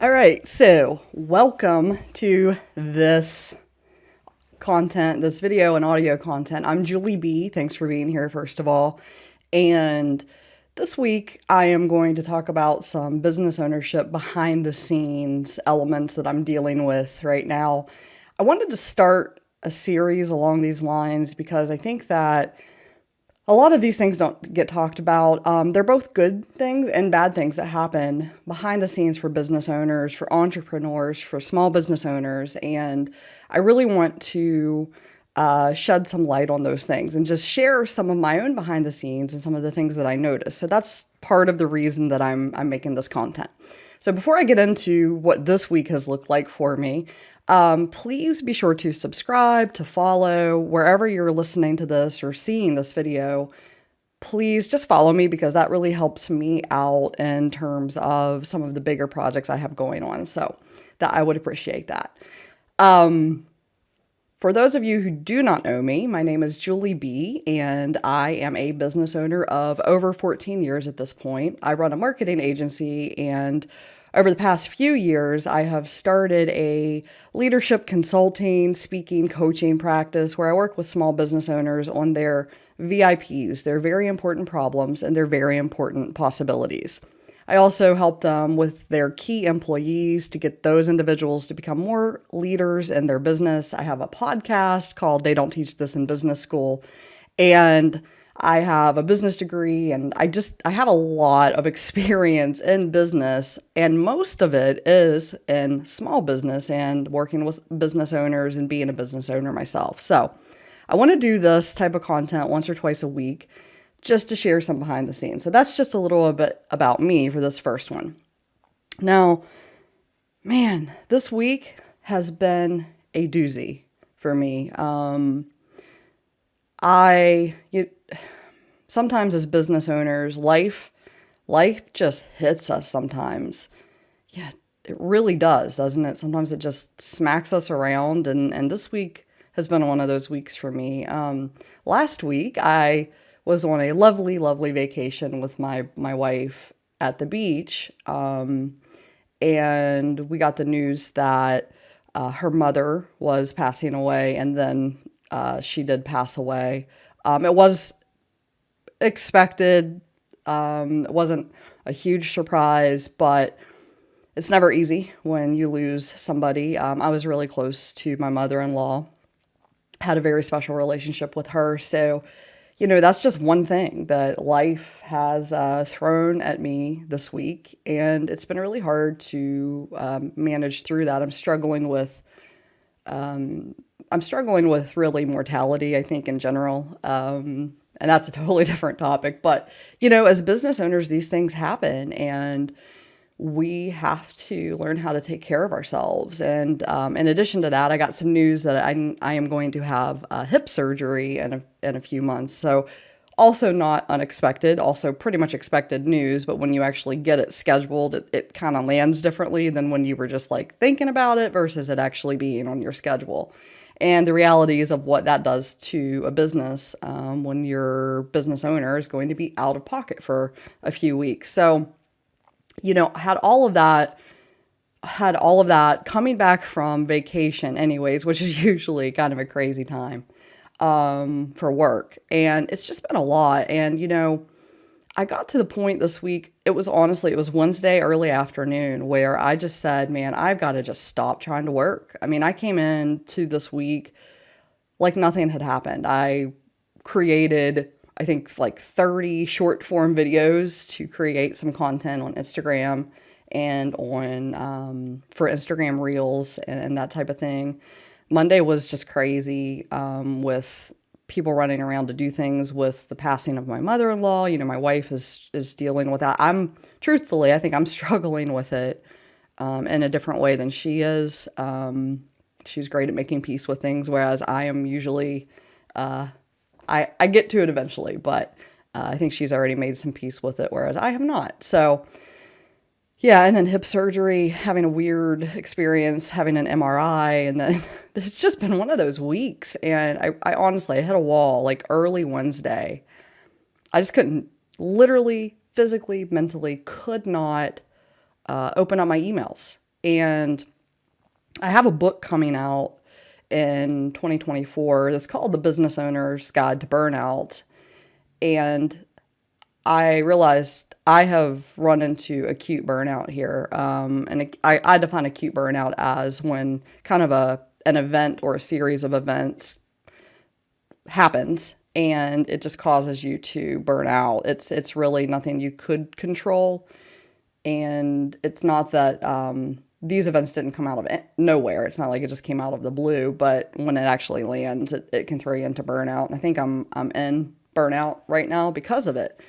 All right, so welcome to this content, this video and audio content. I'm Julie B. Thanks for being here, first of all. And this week, I am going to talk about some business ownership behind the scenes elements that I'm dealing with right now. I wanted to start a series along these lines because I think that a lot of these things don't get talked about. They're both good things and bad things that happen behind the scenes for business owners, for entrepreneurs, for small business owners. And I really want to shed some light on those things and just share some of my own behind the scenes and some of the things that I noticed. So that's part of the reason that I'm making this content. So before I get into what this week has looked like for me, please be sure to subscribe, to follow wherever you're listening to this or seeing this video. Please just follow me because that really helps me out in terms of some of the bigger projects I have going on. So that I would appreciate that. For those of you who do not know me, my name is Julie B, and I am a business owner of over 14 years at this point. I run a marketing agency, and over the past few years, I have started a leadership consulting, speaking, coaching practice where I work with small business owners on their VIPs, their very important problems, and their very important possibilities. I also help them with their key employees to get those individuals to become more leaders in their business. I have a podcast called They Don't Teach This in Business School, and I have a business degree, and I have a lot of experience in business, and most of it is in small business and working with business owners and being a business owner myself. So I want to do this type of content once or twice a week just to share some behind the scenes. So that's just a little bit about me for this first one. Now, man, this week has been a doozy for me. Sometimes as business owners, life just hits us sometimes. Yeah, it really does, doesn't it? Sometimes it just smacks us around, and this week has been one of those weeks for me. Last week, I was on a lovely, lovely vacation with my wife at the beach, and we got the news that her mother was passing away, and then she did pass away. It was expected. It wasn't a huge surprise, but it's never easy when you lose somebody. I was really close to my mother-in-law, had a very special relationship with her, so that's just one thing that life has thrown at me this week, and it's been really hard to manage through that. I'm struggling with really mortality, I think, in general, and that's a totally different topic. But as business owners, these things happen, and we have to learn how to take care of ourselves. And in addition to that, I got some news that I am going to have hip surgery in a few months. So also not unexpected, also pretty much expected news. But when you actually get it scheduled, it kind of lands differently than when you were just like thinking about it versus it actually being on your schedule. And the realities of what that does to a business when your business owner is going to be out of pocket for a few weeks. So had all of that coming back from vacation anyways, which is usually kind of a crazy time for work. And it's just been a lot. And, I got to the point this week, it was Wednesday early afternoon where I just said, man, I've got to just stop trying to work. I mean, I came into this week like nothing had happened. I created, I think, like 30 short form videos to create some content on Instagram and on for Instagram Reels and that type of thing. Monday was just crazy with people running around to do things with the passing of my mother-in-law. My wife is dealing with that. I think I'm struggling with it in a different way than she is. She's great at making peace with things, whereas I am usually, I get to it eventually, but I think she's already made some peace with it, whereas I have not. So yeah, and then hip surgery, having a weird experience, having an MRI, and then it's just been one of those weeks. And I honestly hit a wall like early Wednesday. I just couldn't, literally, physically, mentally, could not open up my emails. And I have a book coming out in 2024 that's called The Business Owner's Guide to Burnout. And I realized I have run into acute burnout here. I define acute burnout as when kind of an event or a series of events happens and it just causes you to burn out. It's really nothing you could control, and it's not that these events didn't come out of nowhere. It's not like it just came out of the blue, but when it actually lands, it can throw you into burnout. And I think I'm in burnout right now because of it.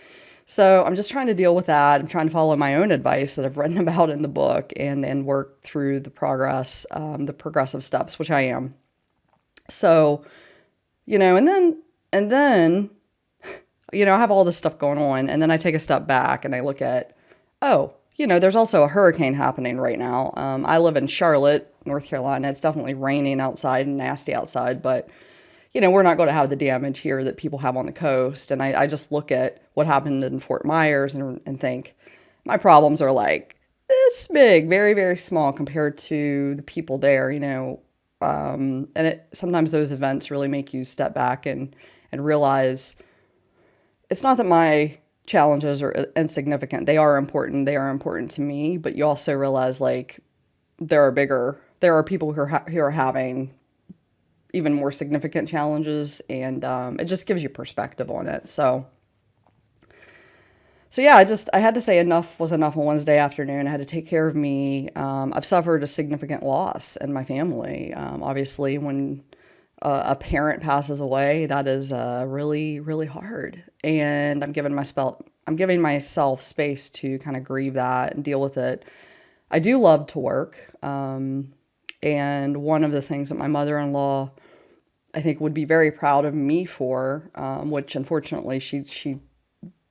So I'm just trying to deal with that. I'm trying to follow my own advice that I've written about in the book and work through the progressive steps, which I am. So, and then, I have all this stuff going on, and then I take a step back and I look at, oh, there's also a hurricane happening right now. I live in Charlotte, North Carolina. It's definitely raining outside and nasty outside, but we're not going to have the damage here that people have on the coast. And I just look at what happened in Fort Myers and think my problems are like this big, very, very small compared to the people there. And sometimes those events really make you step back and realize it's not that my challenges are insignificant. They are important. They are important to me, but you also realize like there are people who are having even more significant challenges, and it just gives you perspective on it. So yeah, I had to say enough was enough on Wednesday afternoon. I had to take care of me. I've suffered a significant loss in my family. Obviously, when a parent passes away, that is really, really hard. And I'm giving myself space to kind of grieve that and deal with it. I do love to work. And one of the things that my mother-in-law, I think, would be very proud of me for, which unfortunately she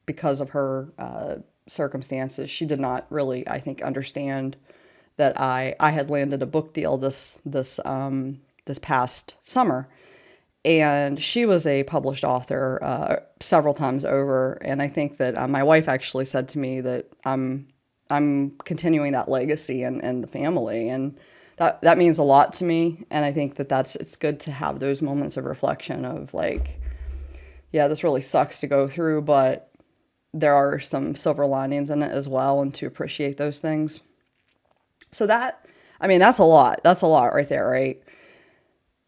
because of her circumstances, she did not really, I think, understand that I had landed a book deal this past summer. And she was a published author several times over, and I think that my wife actually said to me that I'm continuing that legacy in the family, and that means a lot to me. And I think it's good to have those moments of reflection of like, yeah, this really sucks to go through, but there are some silver linings in it as well, and to appreciate those things. So that's a lot. That's a lot right there, right?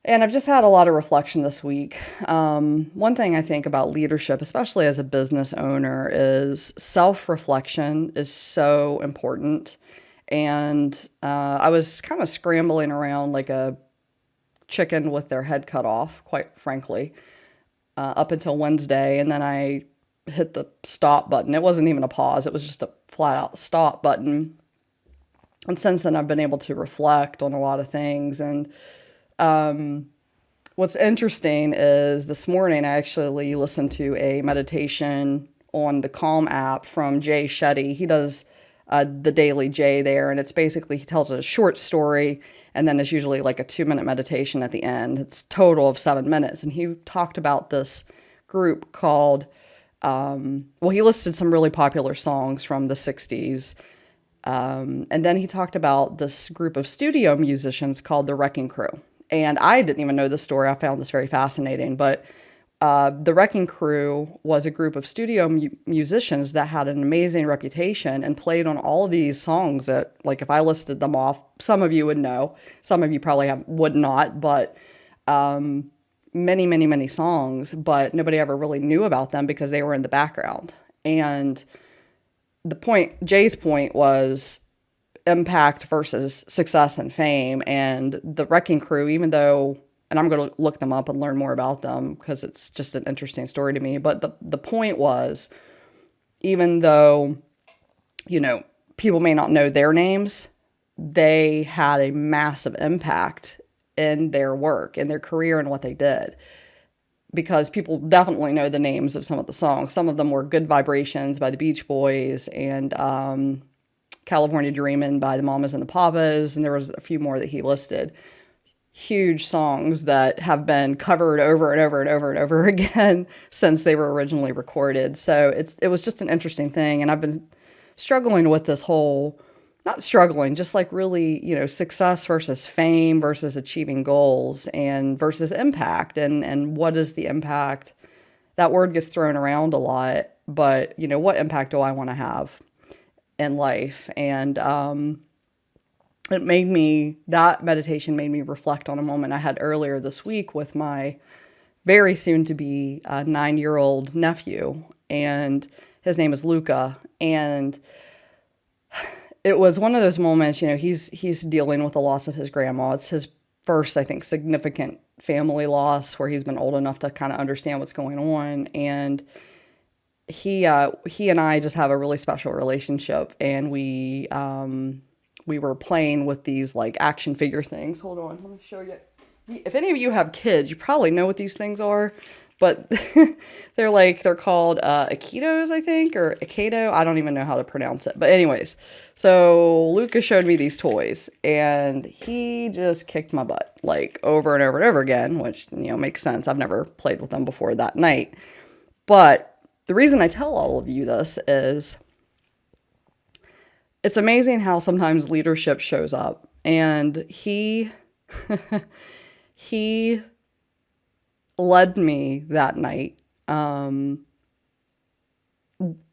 And I've just had a lot of reflection this week. One thing I think about leadership, especially as a business owner, is self-reflection is so important. And I was kind of scrambling around like a chicken with their head cut off, quite frankly, up until Wednesday. And then I hit the stop button. It wasn't even a pause. It was just a flat out stop button. And since then, I've been able to reflect on a lot of things. And what's interesting is this morning I actually listened to a meditation on the Calm app from Jay Shetty. He does the Daily J there, and it's basically he tells a short story, and then it's usually like a 2-minute meditation at the end. It's total of 7 minutes, and he talked about this group called he listed some really popular songs from the 60s. And then he talked about this group of studio musicians called the Wrecking Crew. And I didn't even know this story. I found this very fascinating. But the Wrecking Crew was a group of studio musicians that had an amazing reputation and played on all of these songs that, like, if I listed them off, some of you would know. Some of you probably would not. But many, many, many songs, but nobody ever really knew about them because they were in the background. And Jay's point was impact versus success and fame. And the Wrecking Crew, even though, and I'm going to look them up and learn more about them because it's just an interesting story to me. But the point was, even though, people may not know their names, they had a massive impact in their work, in their career, and what they did. Because people definitely know the names of some of the songs. Some of them were Good Vibrations by the Beach Boys and California Dreamin' by the Mamas and the Papas, and there was a few more that he listed. Huge songs that have been covered over and over and over and over again since they were originally recorded. So it was just an interesting thing, and I've been struggling with this whole not struggling, just like really, success versus fame versus achieving goals and versus impact. And what is the impact? That word gets thrown around a lot, but what impact do I want to have in life? And that meditation made me reflect on a moment I had earlier this week with my very soon to be 9-year-old nephew. And his name is Luca. And it was one of those moments, he's dealing with the loss of his grandma. It's his first, I think, significant family loss where he's been old enough to kind of understand what's going on. And he and I just have a really special relationship. And we were playing with these like action figure things. Hold on, let me show you. If any of you have kids, you probably know what these things are, but they're called Aikidos, I think, or Aikido. I don't even know how to pronounce it. But anyways, so Lucas showed me these toys, and he just kicked my butt, like over and over and over again, which, makes sense. I've never played with them before that night. But the reason I tell all of you this is it's amazing how sometimes leadership shows up, and he led me that night.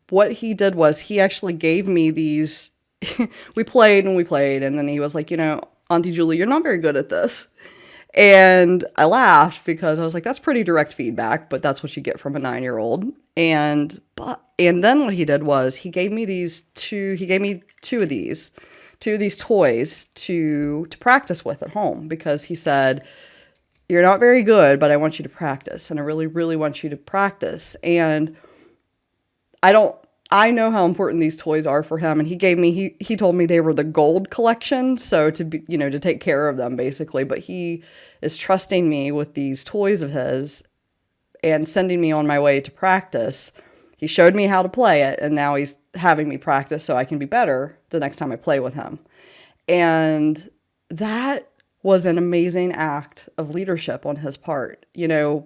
What he did was he actually gave me these. We played, and then he was like, Auntie Julie, you're not very good at this. And I laughed because I was like, that's pretty direct feedback, but that's what you get from a 9-year-old. And then what he did was he gave me two of these toys to practice with at home, because he said, you're not very good, but I want you to practice. And I really, really want you to practice. And I know how important these toys are for him. And he told me they were the gold collection. So to take care of them basically, but he is trusting me with these toys of his and sending me on my way to practice. He showed me how to play it, and now he's having me practice so I can be better the next time I play with him. And that was an amazing act of leadership on his part.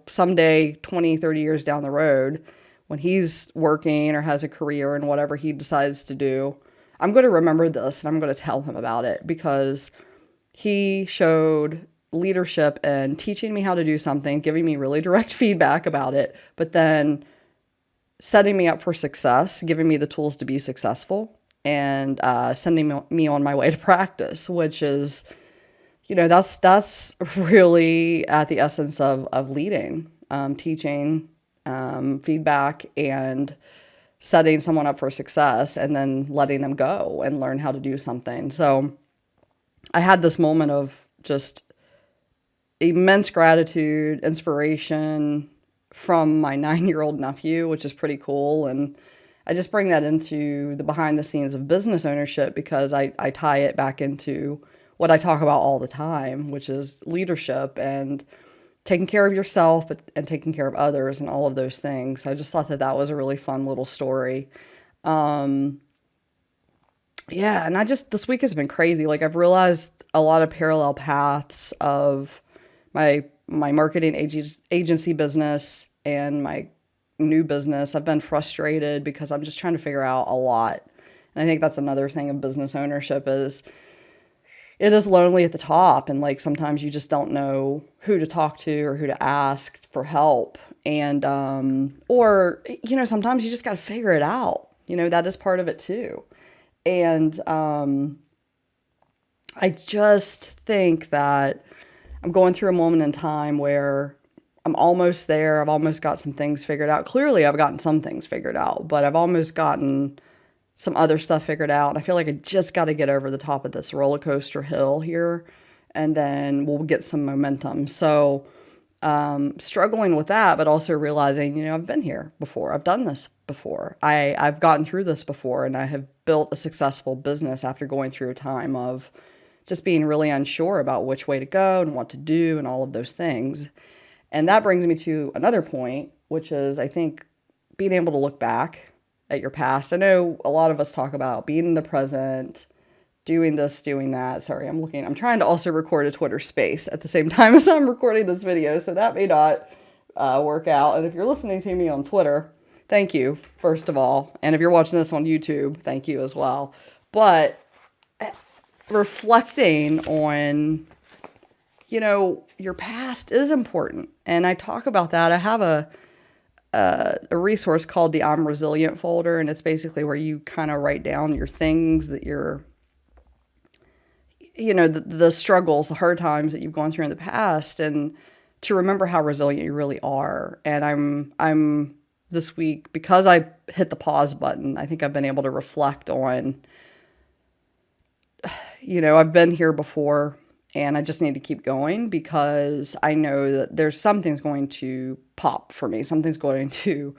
Someday, 20, 30 years down the road, when he's working or has a career in whatever he decides to do, I'm going to remember this and I'm going to tell him about it, because he showed leadership and teaching me how to do something, giving me really direct feedback about it, but then setting me up for success, giving me the tools to be successful, and sending me on my way to practice, which is, that's really at the essence of leading, teaching, feedback, and setting someone up for success, and then letting them go and learn how to do something. So I had this moment of just immense gratitude, inspiration from my 9-year-old nephew, which is pretty cool. And I just bring that into the behind the scenes of business ownership, because I tie it back into what I talk about all the time, which is leadership and taking care of yourself and taking care of others and all of those things. I just thought that was a really fun little story. And this week has been crazy. Like, I've realized a lot of parallel paths of my marketing agency business and my new business. I've been frustrated because I'm just trying to figure out a lot. And I think that's another thing of business ownership is it is lonely at the top. And like, sometimes you just don't know who to talk to or who to ask for help. And, sometimes you just got to figure it out. That is part of it too. And, I just think that I'm going through a moment in time where I'm almost there. I've almost got some things figured out. Clearly, I've gotten some things figured out, but I've almost gotten some other stuff figured out. And I feel like I just got to get over the top of this roller coaster hill here, and then we'll get some momentum. So struggling with that, but also realizing, I've been here before. I've done this before. I've gotten through this before, and I have built a successful business after going through a time of just being really unsure about which way to go and what to do and all of those things. And that brings me to another point, which is, I think, being able to look back at your past. I know a lot of us talk about being in the present, doing this, doing that. Sorry, I'm trying to also record a Twitter space at the same time as I'm recording this video, so that may not work out. And if you're listening to me on Twitter, thank you, first of all. And if you're watching this on YouTube, thank you as well. But reflecting on, your past is important. And I talk about that. I have a resource called the I'm Resilient folder, and it's basically where you kind of write down your things that you're, the struggles, the hard times that you've gone through in the past, and to remember how resilient you really are. And I'm this week, because I hit the pause button, I think I've been able to reflect on, I've been here before, and I just need to keep going, because I know that there's something's going to pop for me. Something's going to,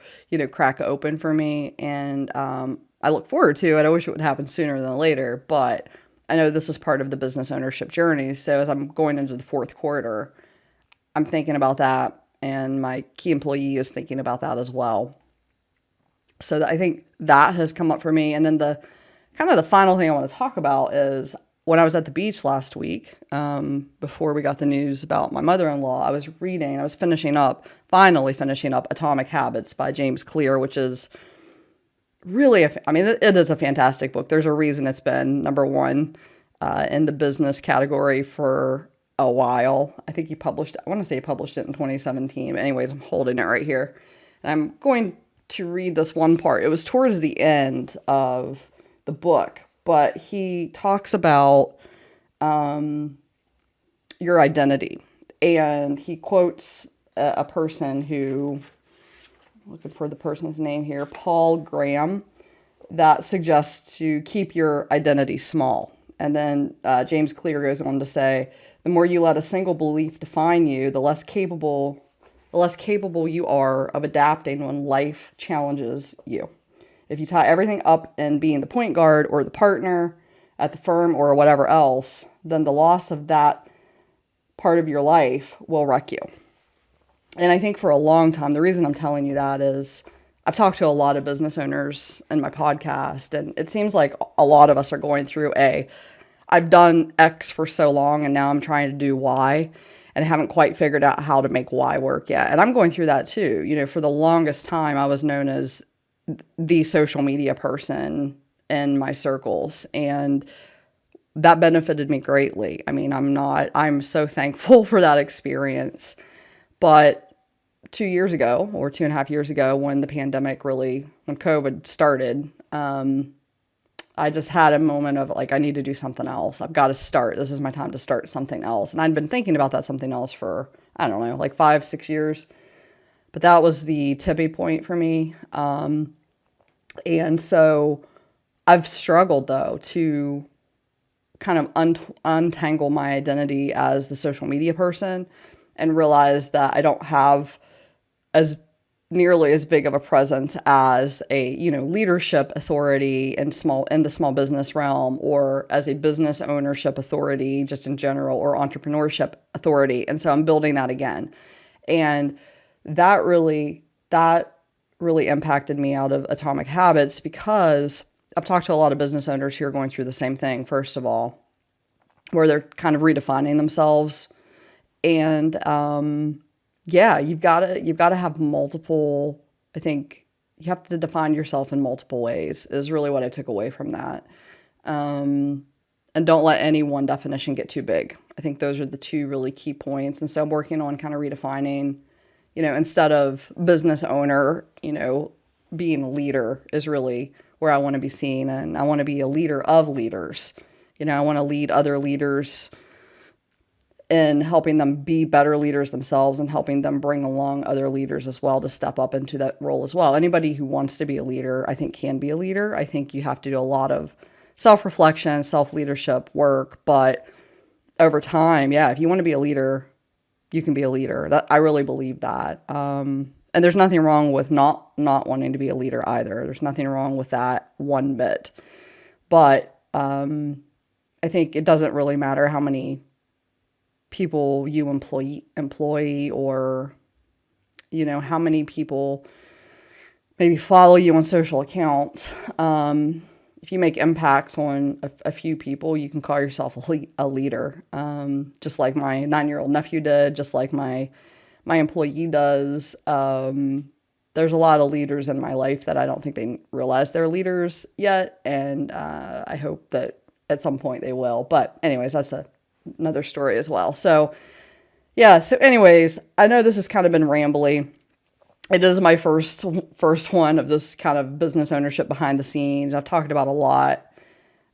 crack open for me. And I look forward to it. I wish it would happen sooner than later, but I know this is part of the business ownership journey. So as I'm going into the fourth quarter, I'm thinking about that, and my key employee is thinking about that as well. So I think that has come up for me. And then the final thing I want to talk about is when I was at the beach last week, before we got the news about my mother-in-law, I was finally finishing up Atomic Habits by James Clear, which is really, it is a fantastic book. There's a reason it's been number one in the business category for a while. I think I want to say he published it in 2017. But anyways, I'm holding it right here. And I'm going to read this one part. It was towards the end of the book, but he talks about your identity. And he quotes a person who, looking for the person's name here, Paul Graham, that suggests to keep your identity small. And then James Clear goes on to say, the more you let a single belief define you, the less capable you are of adapting when life challenges you. If you tie everything up in being the point guard or the partner at the firm or whatever else, then the loss of that part of your life will wreck you. And I think for a long time, the reason I'm telling you that is I've talked to a lot of business owners in my podcast, and it seems like a lot of us are going through I've done X for so long, and now I'm trying to do Y, and haven't quite figured out how to make Y work yet. And I'm going through that too. For the longest time, I was known as the social media person in my circles, and that benefited me greatly. I'm so thankful for that experience. But 2 years ago, or 2.5 years ago, when COVID started, I just had a moment of I need to do something else. I've got to start. This is my time to start something else. And I'd been thinking about that something else for, 5-6 years. But that was the tipping point for me. And so I've struggled, though, to kind of untangle my identity as the social media person and realize that I don't have as nearly as big of a presence as a, leadership authority in the small business realm, or as a business ownership authority just in general, or entrepreneurship authority. And so I'm building that again. And that really impacted me out of Atomic Habits, because I've talked to a lot of business owners who are going through the same thing, first of all, where they're kind of redefining themselves. And, you've got to have multiple, I think you have to define yourself in multiple ways is really what I took away from that. And don't let any one definition get too big. I think those are the two really key points. And so I'm working on kind of redefining, instead of business owner, being a leader is really where I want to be seen. And I want to be a leader of leaders. I want to lead other leaders in helping them be better leaders themselves, and helping them bring along other leaders as well to step up into that role as well. Anybody who wants to be a leader, I think, can be a leader. I think you have to do a lot of self-reflection, self-leadership work, but over time, if you want to be a leader, you can be a leader. I really believe that. And there's nothing wrong with not wanting to be a leader either. There's nothing wrong with that one bit. But I think it doesn't really matter how many people you employ, or, how many people maybe follow you on social accounts. If you make impacts on a few people, you can call yourself a leader. Just like my 9-year-old nephew did, just like my employee does. There's a lot of leaders in my life that I don't think they realize they're leaders yet. And I hope that at some point they will. But anyways, that's another story as well. So yeah. So anyways, I know this has kind of been rambly. It is my first one of this kind of business ownership behind the scenes. I've talked about a lot.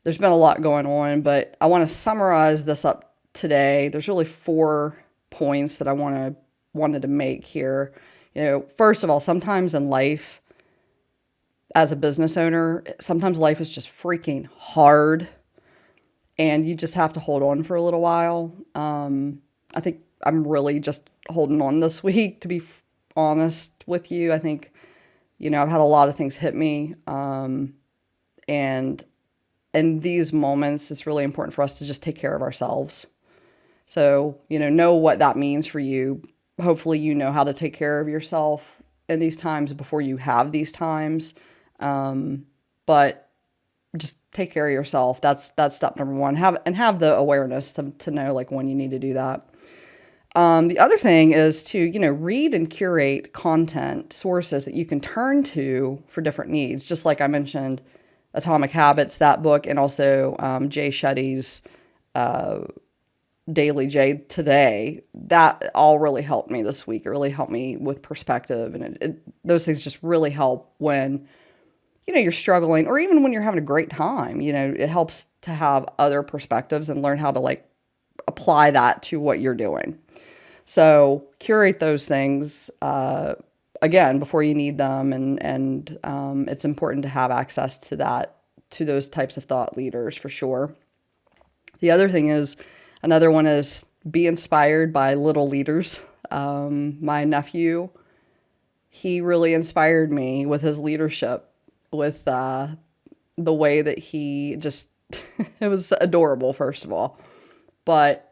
There's been a lot going on, but I want to summarize this up today. There's really 4 points that I wanted to make here. First of all, sometimes in life, as a business owner, sometimes life is just freaking hard, and you just have to hold on for a little while. I think I'm really just holding on this week, to be honest with you. I think, I've had a lot of things hit me, and in these moments, it's really important for us to just take care of ourselves. So, know what that means for you. Hopefully, you know how to take care of yourself in these times before you have these times. But just take care of yourself. That's step number 1. Have the awareness to know like when you need to do that. The other thing is to, read and curate content sources that you can turn to for different needs. Just like I mentioned, Atomic Habits, that book, and also Jay Shetty's Daily J Today. That all really helped me this week. It really helped me with perspective, and those things just really help when you're struggling, or even when you're having a great time. It helps to have other perspectives and learn how to like apply that to what you're doing. So curate those things again before you need them, and it's important to have access to those types of thought leaders for sure. The other thing is, another one is be inspired by little leaders. My nephew, he really inspired me with his leadership, with the way that he just, it was adorable, first of all. But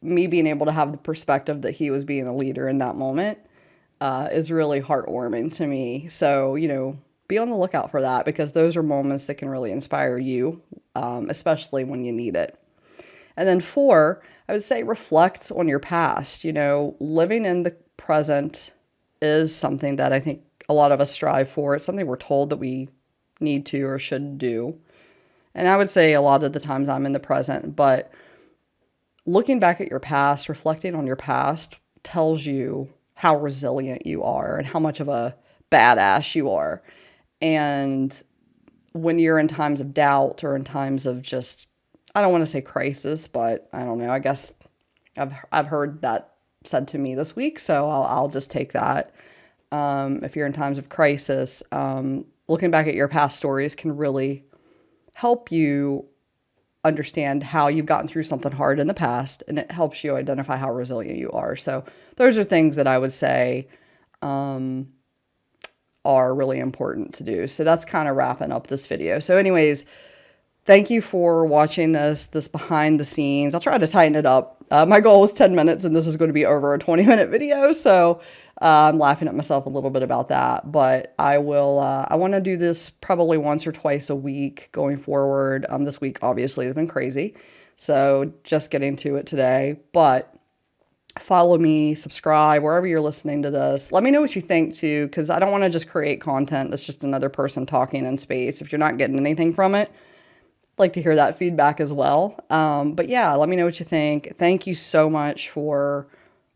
me being able to have the perspective that he was being a leader in that moment is really heartwarming to me. So, be on the lookout for that, because those are moments that can really inspire you, especially when you need it. And then 4, I would say reflect on your past. Living in the present is something that I think a lot of us strive for. It's something we're told that we need to or should do. And I would say a lot of the times I'm in the present, but looking back at your past, reflecting on your past, tells you how resilient you are and how much of a badass you are. And when you're in times of doubt, or in times of just, I don't want to say crisis, but I don't know, I guess I've heard that said to me this week, so I'll just take that. If you're in times of crisis, looking back at your past stories can really help you understand how you've gotten through something hard in the past, and it helps you identify how resilient you are. So those are things that I would say are really important to do. So that's kind of wrapping up this video. So anyways, thank you for watching this behind the scenes. I'll try to tighten it up. My goal was 10 minutes, and this is going to be over a 20-minute video. So I'm laughing at myself a little bit about that, but I want to do this probably once or twice a week going forward. This week obviously has been crazy, so just getting to it today. But follow me, subscribe, wherever you're listening to this. Let me know what you think too, because I don't want to just create content that's just another person talking in space. If you're not getting anything from it, I'd like to hear that feedback as well. But yeah, let me know what you think. Thank you so much for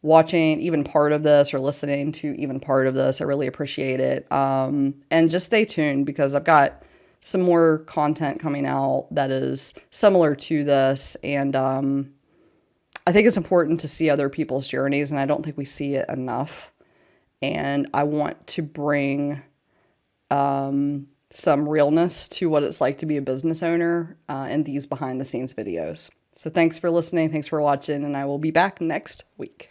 watching even part of this, or listening to even part of this. I really appreciate it. And just stay tuned, because I've got some more content coming out that is similar to this. And I think it's important to see other people's journeys, and I don't think we see it enough. And I want to bring some realness to what it's like to be a business owner in these behind the scenes videos. So thanks for listening. Thanks for watching, and I will be back next week.